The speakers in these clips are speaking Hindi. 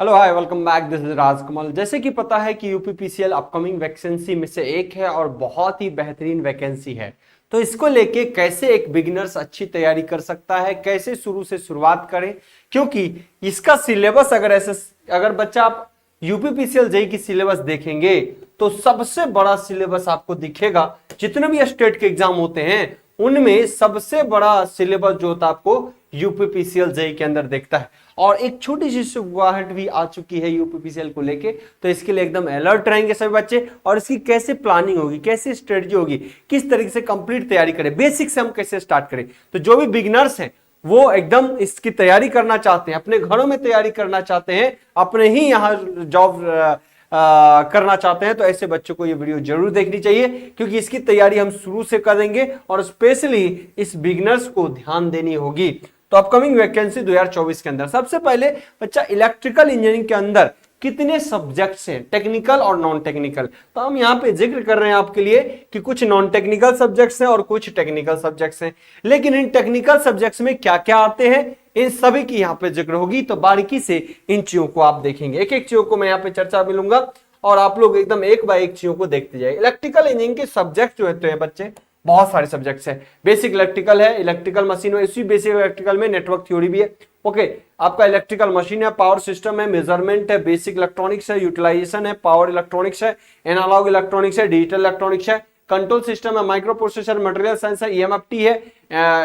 Hello hi welcome back, this is Rajkamal. जैसे कि पता है कि यूपीपीसीएल अपकमिंग वैकेंसी में से एक है और बहुत ही बेहतरीन वैकेंसी है। तो इसको लेके कैसे एक बिगिनर्स अच्छी तैयारी कर सकता है, कैसे शुरू से शुरुआत करें, क्योंकि इसका सिलेबस अगर बच्चा आप यूपीपीसीएल जेई की सिलेबस देखेंगे तो सबसे बड़ा सिलेबस आपको दिखेगा। जितने भी स्टेट के एग्जाम होते हैं उनमें सबसे बड़ा सिलेबस जो होता है आपको यूपीपीसीएल जेई के अंदर देखता है। और एक छोटी सी शुरुआत भी आ चुकी है यूपीपीसीएल को लेके, तो इसके लिए एकदम अलर्ट रहेंगे सभी बच्चे। और इसकी कैसे प्लानिंग होगी, कैसे स्ट्रेटजी होगी, किस तरीके से कंप्लीट तैयारी करें, बेसिक से हम कैसे स्टार्ट करें। तो जो भी बिगिनर्स हैं वो एकदम इसकी तैयारी करना चाहते हैं, अपने घरों में तैयारी करना चाहते हैं, अपने ही यहाँ जॉब करना चाहते हैं, तो ऐसे बच्चों को ये वीडियो जरूर देखनी चाहिए, क्योंकि इसकी तैयारी हम शुरू से करेंगे और स्पेशली इस बिगिनर्स को ध्यान देनी होगी। तो अपकमिंग वैकेंसी 2024 के अंदर सबसे पहले बच्चा इलेक्ट्रिकल इंजीनियरिंग के अंदर कितने सब्जेक्ट्स हैं, टेक्निकल और नॉन टेक्निकल। तो हम यहाँ पे जिक्र कर रहे हैं आपके लिए कि कुछ नॉन टेक्निकल सब्जेक्ट्स हैं और कुछ टेक्निकल सब्जेक्ट्स हैं। लेकिन इन टेक्निकल सब्जेक्ट्स में क्या क्या आते हैं इन सभी की यहाँ पे जिक्र होगी। तो बारीकी से इन चीजों को आप देखेंगे, एक एक चीजों को मैं यहाँ पे चर्चा में लूंगा और आप लोग एकदम एक बाय एक चीजों को देखते जाए। इलेक्ट्रिकल इंजीनियरिंग के सब्जेक्ट जो होते हैं बच्चे, बहुत सारे सब्जेक्ट्स हैं। बेसिक इलेक्ट्रिकल है, इलेक्ट्रिकल मशीन में, इसी बेसिक इलेक्ट्रिकल में नेटवर्क थ्योरी भी है। ओके, आपका इलेक्ट्रिकल मशीन है, पावर सिस्टम है, मेजरमेंट है, बेसिक इलेक्ट्रॉनिक्स है, यूटिलाइजेशन है, पावर इलेक्ट्रॉनिक्स है, एनालॉग इलेक्ट्रॉनिक्स है, डिजिटल इलेक्ट्रॉनिक्स है, कंट्रोल सिस्टम है, माइक्रो प्रोसेसर, मटेरियल साइंस है, ईएमएफटी है,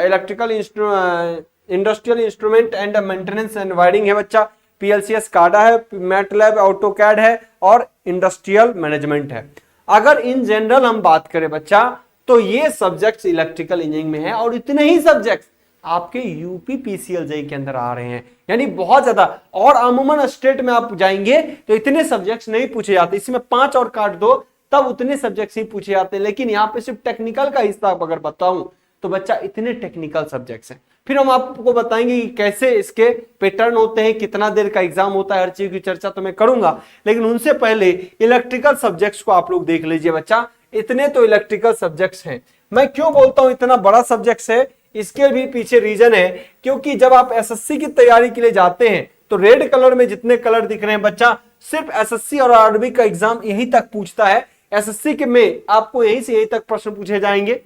electrical industrial instrument and maintenance and wiring है बच्चा, पीएलसी स्काडा है, मैटलैब, ऑटोकैड है और इंडस्ट्रियल मैनेजमेंट है। अगर इन जनरल हम बात करें बच्चा, तो ये सब्जेक्ट्स इलेक्ट्रिकल इंजीनियरिंग में है और इतने ही सब्जेक्ट्स आपके यूपीपीसीएल जेई के अंदर आ रहे हैं, यानी बहुत ज्यादा। और अमूमन स्टेट में आप जाएंगे तो इतने सब्जेक्ट्स नहीं पूछे जाते, इसमें 5 और काट दो तब उतने सब्जेक्ट्स ही पूछे जाते हैं। लेकिन यहाँ पे सिर्फ टेक्निकल का हिस्सा अगर बताऊं तो बच्चा इतने टेक्निकल सब्जेक्ट्स हैं। फिर हम आपको बताएंगे कि कैसे इसके पैटर्न होते हैं, कितना देर का एग्जाम होता है, हर चीज की चर्चा तो मैं करूंगा। लेकिन उनसे पहले इलेक्ट्रिकल सब्जेक्ट्स को आप लोग देख लीजिए बच्चा। इतने तो इलेक्ट्रिकल सब्जेक्ट्स हैं। मैं क्यों बोलता हूं इतना बड़ा सब्जेक्ट्स है, इसके भी पीछे रीजन है, क्योंकि जब आप एसएससी की तैयारी के लिए जाते हैं तो रेड कलर में जितने कलर दिख रहे हैं बच्चा, सिर्फ एसएससी और आरआरबी का एग्जाम यहीं तक पूछता है। एसएससी के में आपको यहीं से यहीं तक प्रश्न पूछे जाएंगे,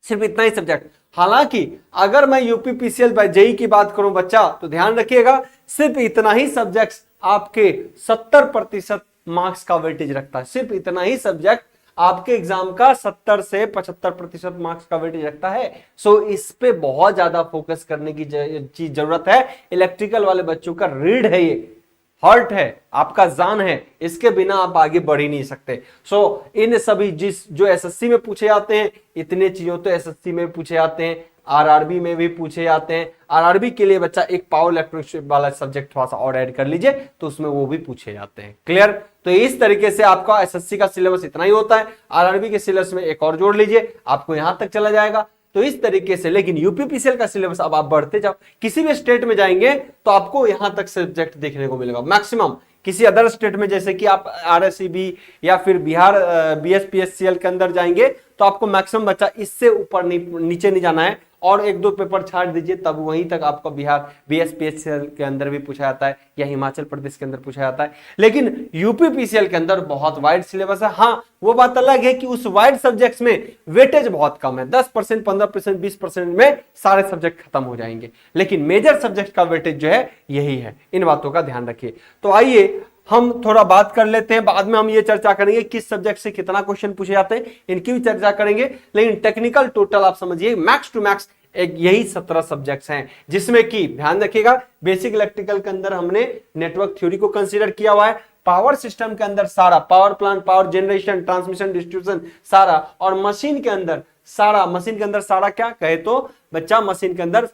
सिर्फ इतना ही सब्जेक्ट। हालांकि अगर मैं यूपीपीसीएल जेई की बात करूं बच्चा, तो ध्यान रखिएगा सिर्फ इतना ही सब्जेक्ट्स आपके 70% मार्क्स का वेटेज रखता है। सिर्फ इतना ही सब्जेक्ट आपके एग्जाम का 70 से 75% मार्क्स का वेटेज रखता है। सो इस पे बहुत ज्यादा फोकस करने की चीज जरूरत है। इलेक्ट्रिकल वाले बच्चों का रीढ़ है, ये हर्ट है, आपका जान है, इसके बिना आप आगे बढ़ ही नहीं सकते। सो इन सभी जो एसएससी में पूछे जाते हैं, इतने चीजों तो एसएससी में पूछे जाते हैं, आरआरबी में भी पूछे जाते हैं। आरआरबी के लिए बच्चा एक पावर इलेक्ट्रॉनिक्स वाला सब्जेक्ट थोड़ा सा और ऐड कर लीजिए तो उसमें वो भी पूछे जाते हैं। क्लियर? तो इस तरीके से आपका एसएससी का सिलेबस इतना ही होता है, आरआरबी के सिलेबस में एक और जोड़ लीजिए, आपको यहां तक चला जाएगा। तो इस तरीके से, लेकिन यूपीपीसीएल का सिलेबस अब आप बढ़ते जाओ, किसी भी स्टेट में जाएंगे तो आपको यहां तक सब्जेक्ट देखने को मिलेगा मैक्सिमम। किसी अदर स्टेट में जैसे कि आप आरएसईबी या फिर बिहार बीएसपीएससीएल के अंदर जाएंगे तो आपको मैक्सिमम बच्चा इससे ऊपर नीचे नहीं जाना है, और 1-2 पेपर छाड़ दीजिए तब वहीं तक आपको बिहार बीएसपीएससीएल के अंदर भी पूछा जाता है या हिमाचल प्रदेश के अंदर पूछा जाता है। लेकिन यूपीपीसीएल के अंदर बहुत वाइड सिलेबस है। हाँ, वो बात अलग है कि उस वाइड सब्जेक्ट्स में वेटेज बहुत कम है, 10%, 15%, 20% में सारे सब्जेक्ट खत्म हो जाएंगे। लेकिन मेजर सब्जेक्ट का वेटेज जो है यही है। इन बातों का ध्यान रखिए। तो आइए हम थोड़ा बात कर लेते हैं, बाद में हम ये चर्चा करेंगे किस सब्जेक्ट से कितना क्वेश्चन पूछे जाते हैं, इनकी भी चर्चा करेंगे। लेकिन टेक्निकल टोटल आप समझिए मैक्स टू मैक्स एक यही 17 सब्जेक्ट्स हैं, जिसमें कि ध्यान रखिएगा बेसिक इलेक्ट्रिकल के अंदर हमने नेटवर्क थ्योरी को कंसीडर किया हुआ है, पावर सिस्टम के अंदर सारा, power plant, power generation, transmission, distribution सारा, और मशीन के अंदर सारा। मशीन के अंदर सारा क्या कहे तो बच्चा, मशीन के अंदर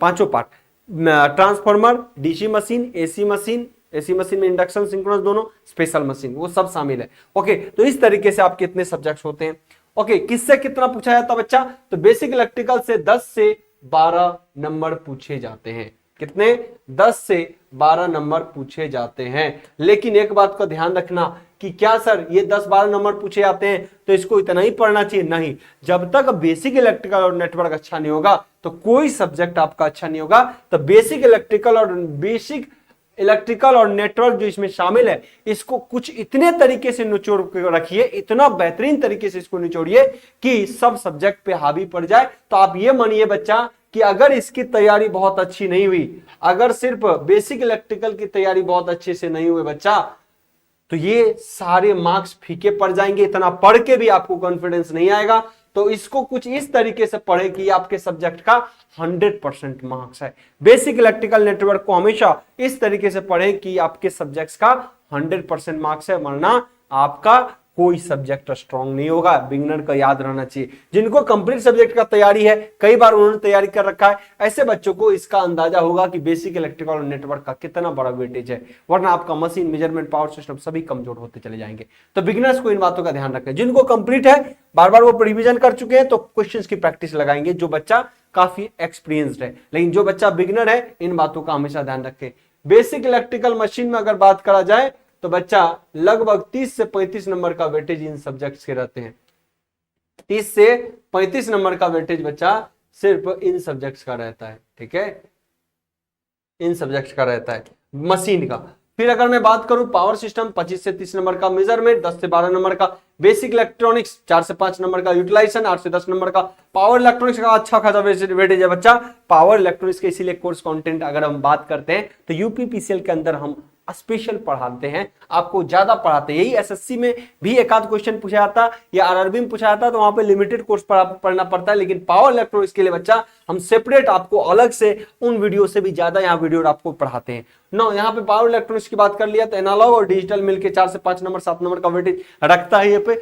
पांचों part, transformer, DC machine, AC machine में इंडक्शन, सिंक्रोनस दोनों, स्पेशल मशीन, वो सब शामिल है। ओके, तो इस तरीके से आपके इतने सब्जेक्ट्स होते हैं। ओके, किससे कितना पूछा जाता है बच्चा? तो बेसिक इलेक्ट्रिकल से 10 से 12 नंबर पूछे जाते हैं। कितने? 10 से 12 नंबर पूछे जाते हैं। लेकिन एक बात का ध्यान रखना कि क्या सर ये 10-12 नंबर पूछे जाते हैं तो इसको इतना ही पढ़ना चाहिए? नहीं, जब तक बेसिक इलेक्ट्रिकल और नेटवर्क अच्छा नहीं होगा तो कोई सब्जेक्ट आपका अच्छा नहीं होगा। तो बेसिक इलेक्ट्रिकल और बेसिक इलेक्ट्रिकल और नेटवर्क जो इसमें शामिल है, इसको कुछ इतने तरीके से निचोड़ के रखिए, इतना बेहतरीन तरीके से इसको निचोड़िए कि सब सब्जेक्ट पे हावी पड़ जाए। तो आप ये मानिए बच्चा कि अगर इसकी तैयारी बहुत अच्छी नहीं हुई, अगर सिर्फ बेसिक इलेक्ट्रिकल की तैयारी बहुत अच्छे से नहीं हुई बच्चा, तो ये सारे मार्क्स फीके पड़ जाएंगे। इतना पढ़ के भी आपको कॉन्फिडेंस नहीं आएगा। तो इसको कुछ इस तरीके से पढ़े कि आपके सब्जेक्ट का 100% मार्क्स है। बेसिक इलेक्ट्रिकल नेटवर्क को हमेशा इस तरीके से पढ़े कि आपके सब्जेक्ट्स का 100% मार्क्स है, वरना आपका कोई सब्जेक्ट स्ट्रांग नहीं होगा। बिगिनर का याद रहना चाहिए। जिनको कंप्लीट सब्जेक्ट का तैयारी है, कई बार उन्होंने तैयारी कर रखा है, ऐसे बच्चों को इसका अंदाजा होगा कि बेसिक इलेक्ट्रिकल और नेटवर्क का कितना बड़ा वेटेज है, वरना आपका मशीन, मेजरमेंट, पावर सिस्टम सभी कमजोर होते चले जाएंगे। तो बिगिनर्स को इन बातों का ध्यान रखें। जिनको कंप्लीट है, बार बार वो रिवीजन कर चुके हैं, तो क्वेश्चन की प्रैक्टिस लगाएंगे जो बच्चा काफी एक्सपीरियंस्ड है। लेकिन जो बच्चा बिगिनर है, इन बातों का हमेशा ध्यान रखें। बेसिक इलेक्ट्रिकल मशीन में अगर बात करा जाए तो बच्चा लगभग 30 से 35 नंबर का वेटेज इन सब्जेक्ट्स के रहते हैं। 30 से 35 नंबर का वेटेज बच्चा सिर्फ इन सब्जेक्ट्स का रहता है। ठीक है, इन सब्जेक्ट्स का रहता है मशीन का। फिर अगर मैं बात करूं पावर सिस्टम, 25 से 30 नंबर का, मेजरमेंट 10 से 12 नंबर का, बेसिक इलेक्ट्रॉनिक्स 4 से 5 नंबर का, यूटिलाइजेशन 8 से 10 नंबर का, पावर इलेक्ट्रॉनिक्स का अच्छा खासा वेटेज है बच्चा। पावर इलेक्ट्रॉनिक्स के इसीलिए कोर्स कंटेंट अगर हम बात करते हैं तो यूपीपीसीएल के अंदर हम स्पेशल पढ़ाते हैं, आपको ज्यादा पढ़ाते हैं। यही एसएससी में भी एक आध क्वेश्चन पूछा जाता या आरआरबी में पूछा जाता, तो वहां पे लिमिटेड कोर्स पढ़ना पड़ता है। लेकिन पावर इलेक्ट्रॉनिक्स के लिए बच्चा हम सेपरेट आपको अलग से उन वीडियो से भी ज्यादा यहाँ वीडियो आपको पढ़ाते हैं। नो, यहाँ पे पावर इलेक्ट्रॉनिक्स की बात कर लिया तो एनालॉग और डिजिटल मिलकर 4 से 5 नंबर 7 नंबर का वेटेज रखता है। ये पे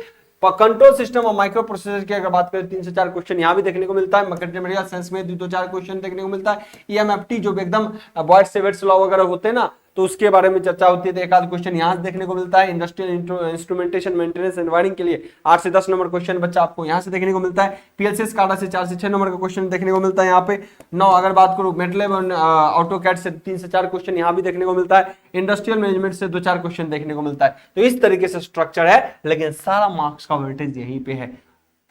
कंट्रोल सिस्टम और माइक्रो प्रोसेसर की अगर बात करें 3 से 4 क्वेश्चन यहाँ भी देखने को मिलता है। मैकेनिकल साइंस में 2 से 4 क्वेश्चन देखने को मिलता है। ईएमएफटी जो एकदम बॉयड सेवर्ट्स लॉ वगैरह होते हैं ना, तो उसके बारे में चर्चा होती है, तो एक आध क्वेश्चन यहाँ से देखने को मिलता है। Industrial instrumentation maintenance and wiring के लिए 8 से 10 नंबर क्वेश्चन बच्चा आपको यहाँ से देखने को मिलता है। पीएलसी स्काडा से 4 से 6 नंबर का क्वेश्चन देखने को मिलता है यहाँ पे। 9 अगर बात करूँ मेटलैब ऑटोकैड से 3 से 4 क्वेश्चन यहाँ भी देखने को मिलता है। इंडस्ट्रियल मैनेजमेंट से 2-4 क्वेश्चन देखने को मिलता है। तो इस तरीके से स्ट्रक्चर है, लेकिन सारा मार्क्स का वेटेज यहीं पे है।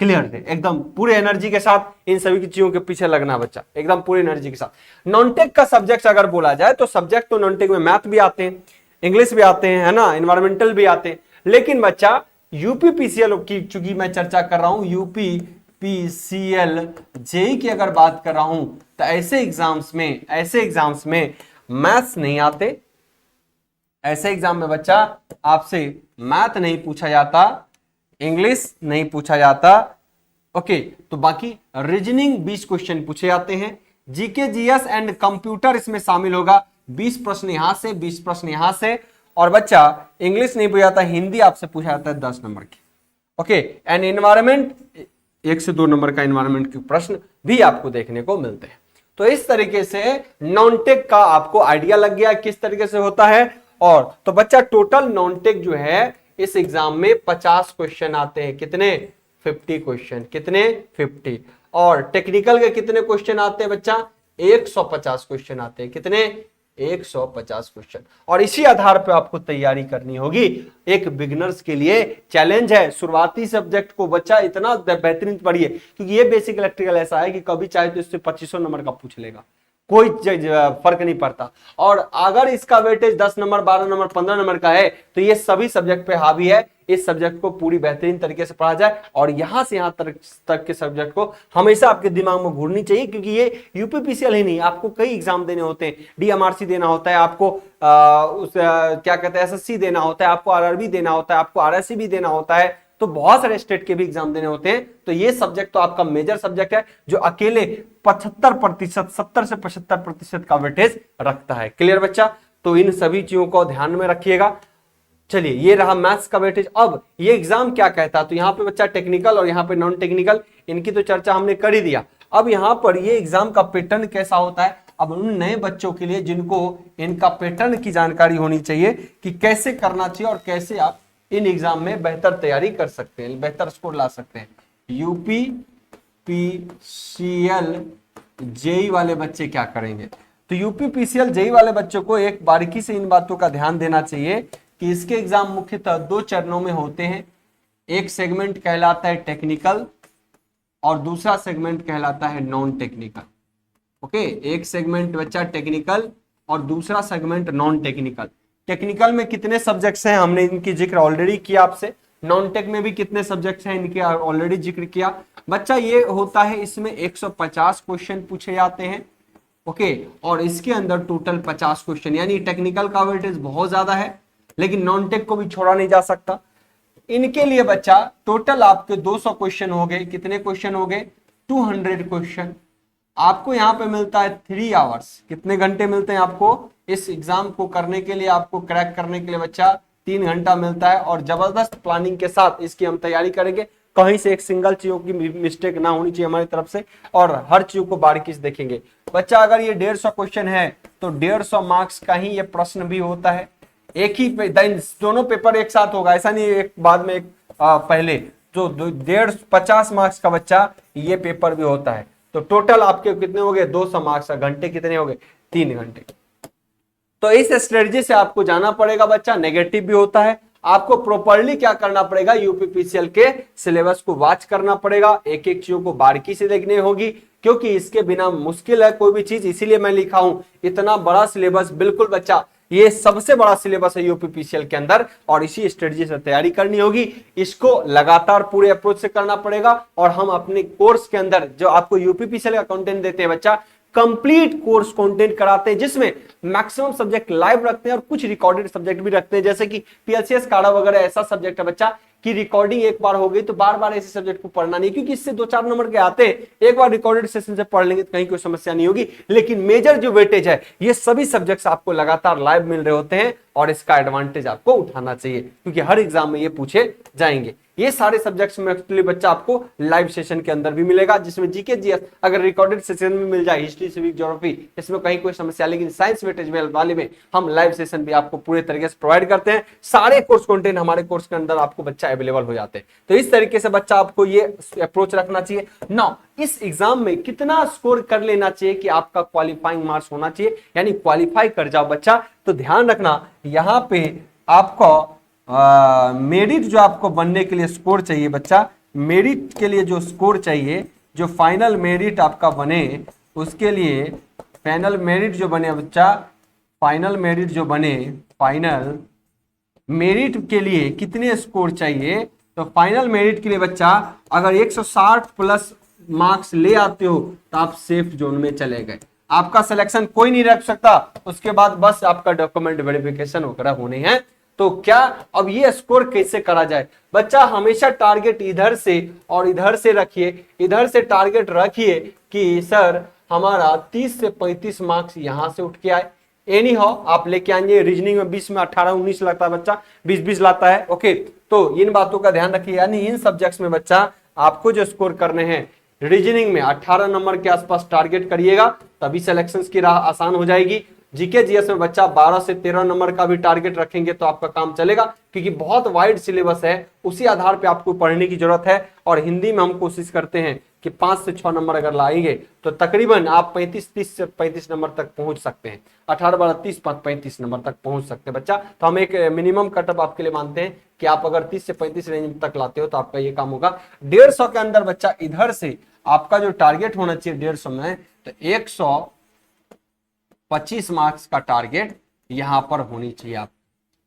क्लियर थे एकदम पूरे एनर्जी के साथ इन सभी की चीजों के पीछे लगना बच्चा, एकदम पूरी एनर्जी के साथ। नॉन टेक का सब्जेक्ट अगर बोला जाए तो सब्जेक्ट तो नॉन टेक में मैथ भी आते हैं, इंग्लिश भी आते हैं, है ना, एनवायरमेंटल भी आते हैं। लेकिन बच्चा यूपीपीसीएल की चूंकि मैं चर्चा कर रहा हूं, यूपीपीसीएल जेई की अगर बात कर रहा हूं, तो ऐसे एग्जाम्स में मैथ्स नहीं आते। ऐसे एग्जाम में बच्चा आपसे मैथ नहीं पूछा जाता, इंग्लिश नहीं पूछा जाता। ओके, तो बाकी रीजनिंग 20 क्वेश्चन पूछे जाते हैं। जीके जीएस एंड कंप्यूटर इसमें शामिल होगा। 20 प्रश्न यहां से, 20 प्रश्न यहां से। और बच्चा इंग्लिश नहीं पूछा जाता, हिंदी आपसे पूछा जाता है 10 नंबर की। ओके, एंड एनवायरमेंट 1 से 2 नंबर का एनवायरमेंट के प्रश्न भी आपको देखने को मिलते हैं। तो इस तरीके से नॉन टेक का आपको आइडिया लग गया किस तरीके से होता है। और तो बच्चा टोटल नॉन टेक जो है इस एग्जाम में 50 क्वेश्चन आते हैं। कितने? 50 क्वेश्चन। कितने? 50। और टेक्निकल के कितने क्वेश्चन आते हैं बच्चा? 150 क्वेश्चन आते हैं। कितने? 150 क्वेश्चन। और इसी आधार पर आपको तैयारी करनी होगी। एक बिगिनर्स के लिए चैलेंज है, शुरुआती सब्जेक्ट को बच्चा इतना बेहतरीन पढ़िए, क्योंकि ये बेसिक इलेक्ट्रिकल ऐसा है कि कभी चाहे तो इससे 2500 नंबर का पूछ लेगा, कोई फर्क नहीं पड़ता। और अगर इसका वेटेज 10 नंबर 12 नंबर 15 नंबर का है तो ये सभी सब्जेक्ट पे हावी है। इस सब्जेक्ट को पूरी बेहतरीन तरीके से पढ़ा जाए और यहां से यहां तक के सब्जेक्ट को हमेशा आपके दिमाग में घूरनी चाहिए, क्योंकि ये यूपीपीसीएल ही नहीं, आपको कई एग्जाम देने होते हैं। डीएमआरसी देना होता है आपको, क्या कहते हैं, एसएससी देना होता है आपको, आरआरबी देना होता है आपको, आरएससी भी देना होता है। तो बहुत सारे स्टेट के भी एग्जाम देने होते हैं। तो ये सब्जेक्ट तो आपका मेजर सब्जेक्ट है जो अकेले 75%, 70 से 75% का वेटेज रखता है। क्लियर बच्चा? तो इन सभी चीजों को ध्यान में रखिएगा। चलिए, ये रहा मैथ्स का वेटेज। अब ये एग्जाम क्या कहता है, तो यहाँ पे बच्चा टेक्निकल और यहाँ पे नॉन टेक्निकल, इनकी तो चर्चा हमने कर ही दिया। अब यहाँ पर ये एग्जाम का पैटर्न कैसा होता है, अब उन नए बच्चों के लिए जिनको इनका पैटर्न की जानकारी होनी चाहिए कि कैसे करना चाहिए और कैसे आप इन एग्जाम में बेहतर तैयारी कर सकते हैं, बेहतर स्कोर ला सकते हैं। यूपीपीसीएल जेई वाले बच्चे क्या करेंगे, तो यूपीपीसीएल जेई वाले बच्चों को एक बारीकी से इन बातों का ध्यान देना चाहिए कि इसके एग्जाम मुख्यतः 2 चरणों में होते हैं। एक सेगमेंट कहलाता है टेक्निकल और दूसरा सेगमेंट कहलाता है नॉन टेक्निकल। ओके, एक सेगमेंट बच्चा टेक्निकल और दूसरा सेगमेंट नॉन टेक्निकल। टेक्निकल में कितने सब्जेक्ट्स हैं हमने इनकी जिक्र ऑलरेडी किया आपसे, नॉन टेक में भी कितने सब्जेक्ट्स हैं इनके ऑलरेडी जिक्र किया बच्चा। ये होता है इसमें 150 क्वेश्चन पूछे जाते हैं, ओके, और इसके अंदर टोटल 50 क्वेश्चन, यानी टेक्निकल का वेटेज बहुत ज्यादा है, लेकिन नॉन टेक को भी छोड़ा नहीं जा सकता। इनके लिए बच्चा टोटल आपके 200 क्वेश्चन हो गए। कितने क्वेश्चन हो गए? 200 क्वेश्चन। आपको यहाँ पे मिलता है 3 आवर्स। कितने घंटे मिलते हैं आपको इस एग्जाम को करने के लिए? आपको क्रैक करने के लिए बच्चा 3 घंटा मिलता है, और जबरदस्त प्लानिंग के साथ इसकी हम तैयारी करेंगे। कहीं से एक सिंगल चीजों की मिस्टेक ना होनी चाहिए हमारी तरफ से, और हर चीज को बारीकी से देखेंगे बच्चा। अगर ये 150 क्वेश्चन है तो 150 मार्क्स का ही ये प्रश्न भी होता है। एक ही दोनों पेपर एक साथ होगा, ऐसा नहीं एक बाद में एक पहले। जो 150 मार्क्स का बच्चा ये पेपर भी होता है। तो टोटल आपके कितने हो गए? 200 मार्क्स। घंटे कितने हो गए? 3 घंटे। तो इस स्ट्रेटजी से आपको जाना पड़ेगा बच्चा। नेगेटिव भी होता है, आपको प्रॉपर्ली क्या करना पड़ेगा? यूपीपीसीएल के सिलेबस को वॉच करना पड़ेगा, एक एक चीजों को बारीकी से देखनी होगी, क्योंकि इसके बिना मुश्किल है कोई भी चीज। इसीलिए मैं लिखा हूं इतना बड़ा सिलेबस। बिल्कुल बच्चा, ये सबसे बड़ा सिलेबस है यूपीपीसीएल के अंदर, और इसी स्ट्रेटजी से तैयारी करनी होगी। इसको लगातार पूरे अप्रोच से करना पड़ेगा। और हम अपने कोर्स के अंदर जो आपको यूपीपीसीएल का कंटेंट देते हैं बच्चा, कंप्लीट कोर्स कंटेंट कराते हैं, जिसमें मैक्सिमम सब्जेक्ट लाइव रखते हैं और कुछ रिकॉर्डेड सब्जेक्ट भी रखते हैं। जैसे कि पीएलसीएस काड़ा वगैरह ऐसा सब्जेक्ट है बच्चा कि रिकॉर्डिंग एक बार हो गई तो बार बार ऐसे सब्जेक्ट को पढ़ना नहीं, क्योंकि इससे 2-4 नंबर के आते हैं। एक बार रिकॉर्डेड सेशन से पढ़ लेंगे तो कहीं कोई समस्या नहीं होगी। लेकिन मेजर जो वेटेज है, ये सभी सब्जेक्ट्स आपको लगातार लाइव मिल रहे होते हैं, और इसका एडवांटेज आपको उठाना चाहिए, क्योंकि हर एग्जाम में ये पूछे जाएंगे। ये सारे सब्जेक्ट्स में एक्चुअली बच्चा आपको लाइव सेशन के अंदर भी मिलेगा, जिसमें जीके जीएस अगर रिकॉर्डेड सेशन में मिल जाए, हिस्ट्री सिविक ज्योग्राफी इसमें कहीं कोई समस्या, लेकिन साइंस वेटेज वाले में हम लाइव सेशन भी आपको पूरे तरीके से प्रोवाइड करते हैं। सारे कोर्स कंटेंट हमारे कोर्स के अंदर आपको बच्चा अवेलेबल हो जाते हैं। तो इस तरीके से बच्चा आपको ये अप्रोच रखना चाहिए। नाउ इस एग्जाम में कितना स्कोर कर लेना चाहिए कि आपका क्वालिफाइंग मार्क्स होना चाहिए, यानी क्वालिफाई कर जाओ बच्चा। तो ध्यान रखना, यहाँ पे आपको मेरिट जो आपको बनने के लिए स्कोर चाहिए बच्चा, मेरिट के लिए जो स्कोर चाहिए, जो फाइनल मेरिट आपका बने, उसके लिए फाइनल मेरिट जो बने बच्चा, फाइनल मेरिट जो बने, फाइनल मेरिट के लिए कितने स्कोर चाहिए? तो फाइनल मेरिट के लिए बच्चा अगर 160 प्लस मार्क्स ले आते हो तो आप सेफ जोन में चले गए। आपका सिलेक्शन कोई नहीं रख सकता, उसके बाद बस आपका डॉक्यूमेंट वेरिफिकेशन वगैरह होने हैं। तो क्या अब ये स्कोर कैसे करा जाए बच्चा? हमेशा टारगेट इधर से और इधर से रखिए। इधर से टारगेट रखिए कि सर हमारा 30 से 35 मार्क्स यहां से उठ के आए। एनी हो आप लेके आएंगे। रीजनिंग में 20 में 18-19 लाता है बच्चा, 20-20 लाता है, ओके। तो इन बातों का ध्यान रखिए, यानी इन सब्जेक्ट्स में बच्चा आपको जो स्कोर करने हैं, रीजनिंग में 18 नंबर के आसपास टारगेट करिएगा, तभी सिलेक्शन की राह आसान हो जाएगी। जीके जीएस में बच्चा 12 से 13 नंबर का भी टारगेट रखेंगे तो आपका काम चलेगा, क्योंकि बहुत वाइड सिलेबस है, उसी आधार पे आपको पढ़ने की जरूरत है। और हिंदी में हम कोशिश करते हैं कि 5 से 6 नंबर अगर लाएंगे तो तकरीबन आप 30 से 35 नंबर तक पहुंच सकते हैं। 18-12-30-35 नंबर तक पहुंच सकते हैं बच्चा। तो हम एक मिनिमम कटअप आपके लिए मानते हैं कि आप अगर 30 से 35 रेंज तक लाते हो तो आपका ये काम होगा। 150 के अंदर बच्चा इधर से आपका जो टारगेट होना चाहिए 150 में, तो 125 मार्क्स का टारगेट यहां पर होनी चाहिए। आप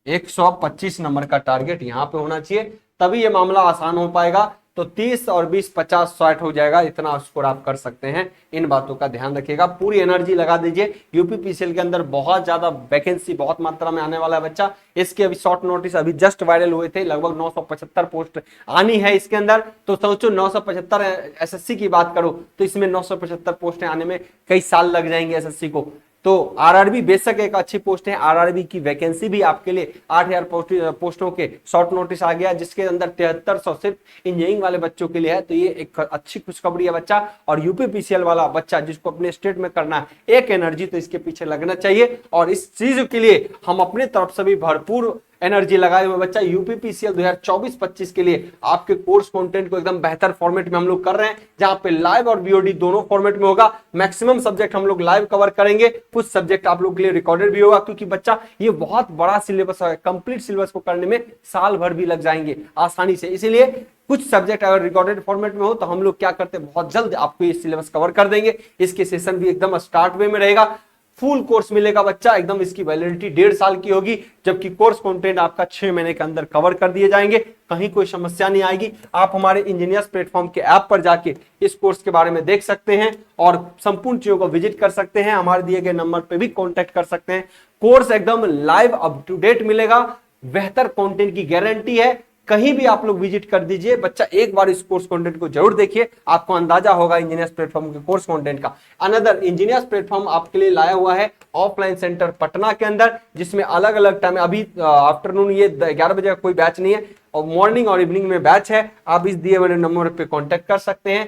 125 नंबर का टारगेट यहां पे होना चाहिए, तभी ये मामला आसान हो पाएगा। तो 30 और 20 50 60 हो जाएगा, इतना स्कोर आप कर सकते हैं। इन बातों का ध्यान रखिएगा, पूरी एनर्जी लगा दीजिए। यूपीपीसीएल के अंदर बहुत ज्यादा वैकेंसी बहुत मात्रा में आने वाला है बच्चा। इसके अभी शॉर्ट नोटिस अभी जस्ट वायरल हुए थे, लगभग 975 पोस्ट आनी है इसके अंदर। तो सोचो 975 एसएससी की बात करो तो इसमें 975 पोस्टें आने में कई साल लग जाएंगे एसएससी को। तो आरआरबी बेशक एक अच्छी पोस्ट है, आरआरबी की वैकेंसी भी आपके लिए 8000 पोस्टों के शॉर्ट नोटिस आ गया, जिसके अंदर 7300 सिर्फ इंजीनियरिंग वाले बच्चों के लिए है। तो ये एक अच्छी खुशखबरी है बच्चा। और यूपीपीसीएल वाला बच्चा जिसको अपने स्टेट में करना है, एक एनर्जी तो इसके पीछे लगना चाहिए। और इस चीज के लिए हम अपने तरफ से भी भरपूर एनर्जी लगाए हुए बच्चा यूपीपीसीएल 2024-25 के लिए आपके कोर्स कंटेंट को एकदम बेहतर फॉर्मेट में हम लोग कर रहे हैं, जहां पे लाइव और बीओडी दोनों फॉर्मेट में होगा। मैक्सिमम सब्जेक्ट हम लोग लाइव कवर करेंगे, कुछ सब्जेक्ट आप लोग के लिए रिकॉर्डेड भी होगा, क्योंकि बच्चा ये बहुत बड़ा सिलेबस है। कंप्लीट सिलेबस को करने में साल भर भी लग जाएंगे आसानी से। इसीलिए कुछ सब्जेक्ट अगर रिकॉर्डेड फॉर्मेट में हो तो हम लोग क्या करते हैं, बहुत जल्द आपको ये सिलेबस कवर कर देंगे। इसके सेशन भी एकदम स्टार्ट वे में रहेगा। फुल कोर्स मिलेगा बच्चा, एकदम इसकी वैलिडिटी 1.5 साल की होगी, जबकि कोर्स कंटेंट आपका 6 महीने के अंदर कवर कर दिए जाएंगे, कहीं कोई समस्या नहीं आएगी। आप हमारे इंजीनियर्स प्लेटफॉर्म के ऐप पर जाके इस कोर्स के बारे में देख सकते हैं और संपूर्ण चीजों को विजिट कर सकते हैं, हमारे दिए गए नंबर पे भी कॉन्टेक्ट कर सकते हैं। कोर्स एकदम लाइव अप टू डेट मिलेगा, बेहतर कंटेंट की गारंटी है। कहीं भी आप लोग विजिट कर दीजिए, बच्चा एक बार इस कोर्स कंटेंट को जरूर देखिए, आपको अंदाजा होगा इंजीनियर्स प्लेटफॉर्म के कोर्स कंटेंट का। अनदर इंजीनियर्स प्लेटफॉर्म आपके लिए लाया हुआ है ऑफलाइन सेंटर पटना के अंदर, जिसमें अलग अलग टाइम, अभी आफ्टरनून ये 11 बजे का कोई बैच नहीं है और मॉर्निंग और इवनिंग में बैच है। आप इस दिए हुए नंबर पे कांटेक्ट कर सकते हैं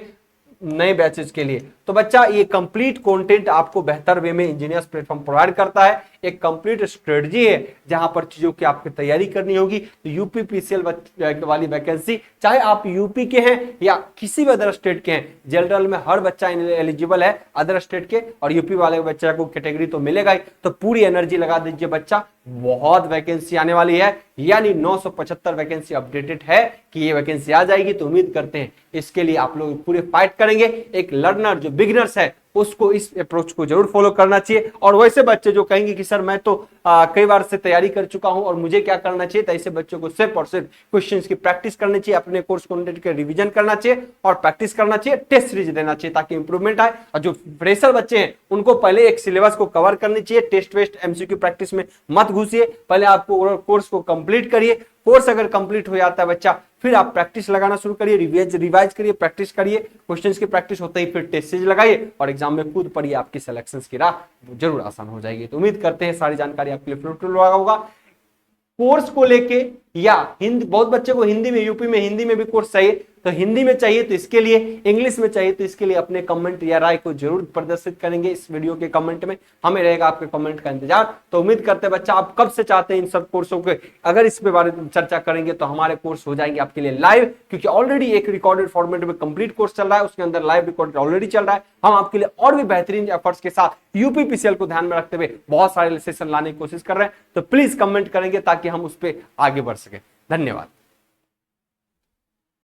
नए बैचेस के लिए। तो बच्चा ये कंप्लीट कंटेंट आपको बेहतर वे में इंजीनियर्स प्लेटफॉर्म प्रोवाइड करता है, एक कंप्लीट स्ट्रेटजी है जहां पर चीजों की आपकी तैयारी करनी होगी। तो यूपी पीसीएल वाली वैकेंसी, चाहे आप यूपी के हैं या किसी भी अदर स्टेट के हैं, जनरल में हर बच्चा एलिजिबल है अदर स्टेट के, और यूपी वाले बच्चे को कैटेगरी तो मिलेगा ही। तो पूरी एनर्जी लगा दीजिए बच्चा, बहुत वैकेंसी आने वाली है, यानी 975 वैकेंसी अपडेटेड है कि ये वैकेंसी आ जाएगी। तो उम्मीद करते हैं इसके लिए आप लोग पूरे फाइट करेंगे। एक लर्नर जो बिगिनर्स है उसको इस अप्रोच को जरूर फॉलो करना चाहिए। और वैसे बच्चे जो कहेंगे कि सर मैं तो कई बार से तैयारी कर चुका हूं और मुझे क्या करना चाहिए, तो ऐसे बच्चों को सिर्फ और सिर्फ क्वेश्चंस की प्रैक्टिस करनी चाहिए, अपने कोर्स कंटेंट के रिवीजन करना चाहिए और प्रैक्टिस करना चाहिए, टेस्ट सीरीज देना चाहिए ताकि इंप्रूवमेंट आए। और जो फ्रेशर बच्चे हैं उनको पहले एक सिलेबस को कवर करनी चाहिए, टेस्ट वेस्ट एमसीक्यू प्रैक्टिस में मत घुसिए, पहले आपको कोर्स को कंप्लीट करिए। कोर्स अगर कंप्लीट हो जाता है बच्चा, फिर आप प्रैक्टिस लगाना शुरू करिए, रिवाइज करिए, प्रैक्टिस करिए, क्वेश्चंस की प्रैक्टिस होते ही फिर टेस्ट सीरीज लगाइए और एग्जाम में कूद पड़िए, आपकी सिलेक्शंस की राह जरूर आसान हो जाएगी। तो उम्मीद करते हैं सारी जानकारी आपके लिए फ्रूटफुल होगा। कोर्स को लेके या हिंदी, बहुत बच्चे को हिंदी में, यूपी में हिंदी में भी कोर्स चाहिए, तो हिंदी में चाहिए तो इसके लिए, इंग्लिश में चाहिए तो इसके लिए अपने कमेंट या राय को जरूर प्रदर्शित करेंगे इस वीडियो के कमेंट में, हमें रहेगा आपके कमेंट का इंतजार। तो उम्मीद करते हैं बच्चा आप कब से चाहते हैं इन सब कोर्सों के, अगर इस पे बारे में चर्चा करेंगे तो हमारे कोर्स हो जाएंगे आपके लिए लाइव, क्योंकि ऑलरेडी एक रिकॉर्डेड फॉर्मेट में कंप्लीट कोर्स चल रहा है, उसके अंदर लाइव रिकॉर्डेड ऑलरेडी चल रहा है। हम आपके लिए और भी बेहतरीन एफर्ट्स के साथ यूपी पीसीएल को ध्यान में रखते हुए बहुत सारे सेशन लाने की कोशिश कर रहे हैं। तो प्लीज कमेंट करेंगे ताकि हम उस पर आगे बढ़ सके। धन्यवाद।